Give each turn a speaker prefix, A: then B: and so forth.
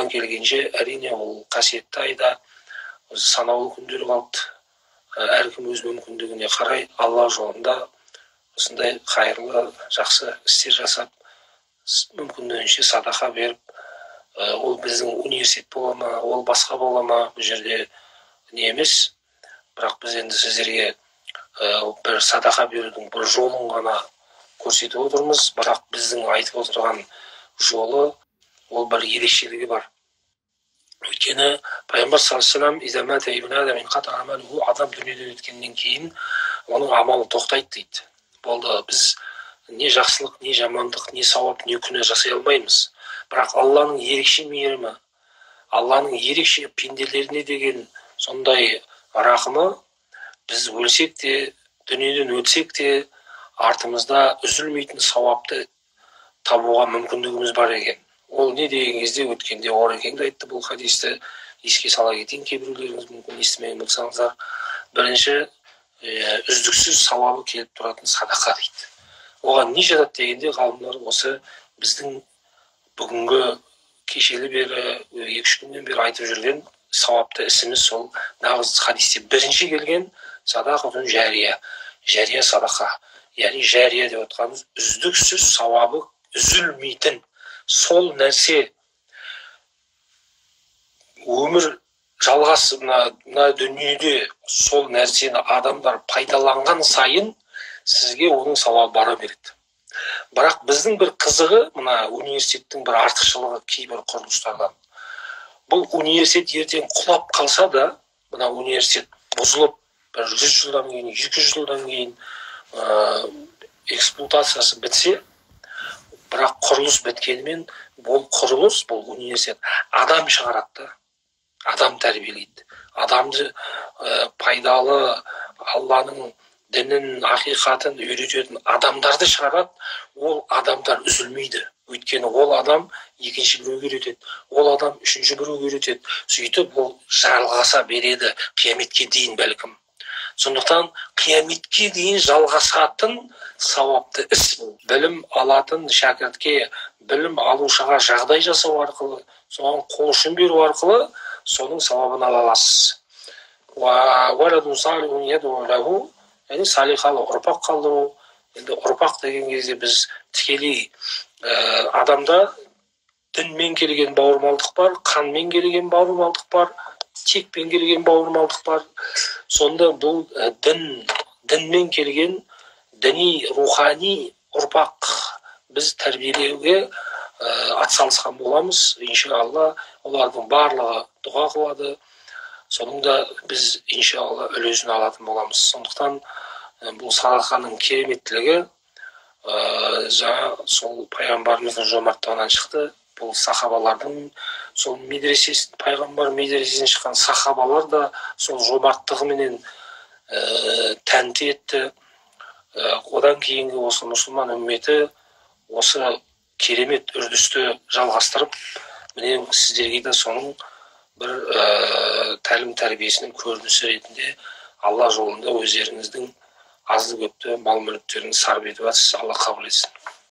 A: қолдан келгенше әрине ол қасиетті айда санаулы күндер қалды. Әркім өз мүмкіндігіне қарай Алла жолында осындай қайырлы, жақсы істер жасап, мүмкіндігінше садақа беріп, ол біздің университет бола ма, ол басқа бола ма, бұл жерде не емес. Бірақ біз енді сіздерге бір садақа берудің бір жолын ғана көрсетіп отырмыз. Бірақ біздің айтып отырған жолы, ол бір ерекшелігі бар. Өйткені пайғамбар саллаллаху алейхи вассалам адам дүниеден өткеннен кейін оның амалы тоқтайды дейді. Болды, біз не жақсылық, не жамандық, не сауап, не күнә жасай алмаймыз. Бірақ Алланың ерекше мейірімі, Алланың ерекше пенделеріне деген сондай рахымы, біз өлсек те, дүниеден өтсек те, артымызда үзілмейтін сауапты табуға мүмкіндігіміз бар екен. Ол не деген кезде өткенде Орекеңді айтты бұл хадисті, еске сала кетейін, кейбіреулеріңіз мүмкін естімеген болсаңыздар. Бірінші, үздіксіз сауабы келіп тұратын садақа дейді. Оған не жатады дегенде ғалымдар осы біздің бүгінгі кешелі бері, 2-3 күннен бері айтып жүрген сауапты ісіміз сол нағыз хадисте бірінші келген садақатун жария, жария садақа. Яғни жария деп отқанымыз үздіксіз сауабы үзілмейтін сол нәрсе өмір жалғасына дүниеде сол нәрсені адамдар пайдаланған сайын сізге оның сауабы бара береді. Бірақ біздің бір қызығы, мына университеттің бір артықшылығы кейбір құрылыстардан. Бұл университет ертең құлап қалса да, мына университет бұзылып, 100 жылдан кейін, 200 жылдан кейін эксплуатациясы бітсе, бірақ құрылыс біткенімен, бұл құрылыс, бұл университет адам шығарады, адам тәрбиелейді. Адамды пайдалы, Алланың дінін, ақиқатын үйрететін адамдарды шығарады, ол адамдар үзілмейді. Өйткені ол адам екінші біреуге үйретеді, ол адам үшінші біреуге үйретеді. Сөйтіп ол жалғаса береді қияметке дейін бәлкім. Сондықтан қияметке дейін жалғасатын сауапты іс бұл. Білім алатын шәкіртке, білім алушыға жағдай жасау арқылы, соған қол ұшын беру арқылы соның сауабын ала аласыз. Яғни салихалы ұрпақ қалдыру. Енді ұрпақ деген кезде біз тікелей адамда дінмен келген бауырмалдық бар, қанмен келген бауырмалдық бар, текпен келген бауырмалдық бар. Сонда бұл дінмен келген діни, рухани ұрпақ біз тәрбиелеуге атсалысқан боламыз. Иншалла, олардың барлығы дұға қылады. Соныңда біз иншалла үлесін алатын боламыз. Сондықтан бұл садақаның кереметтілігі жаңа сол пайғамбарымыздың жомарттығынан шықты. Бұл сахабалардың сол медресесін, пайғамбар медресесінен шыққан сахабалар да сол жомарттығыменен тәнті етті. Одан кейінгі осы мұсылман үмметі осы керемет үрдісті жалғастырып, міне сіздерге де соның бір тәлім тәрбиесінің көрінісі ретінде Алла жолында өздеріңіздің азды көпті мал мүліктерін сарп етіп жатсыз. Алла қабыл етсін.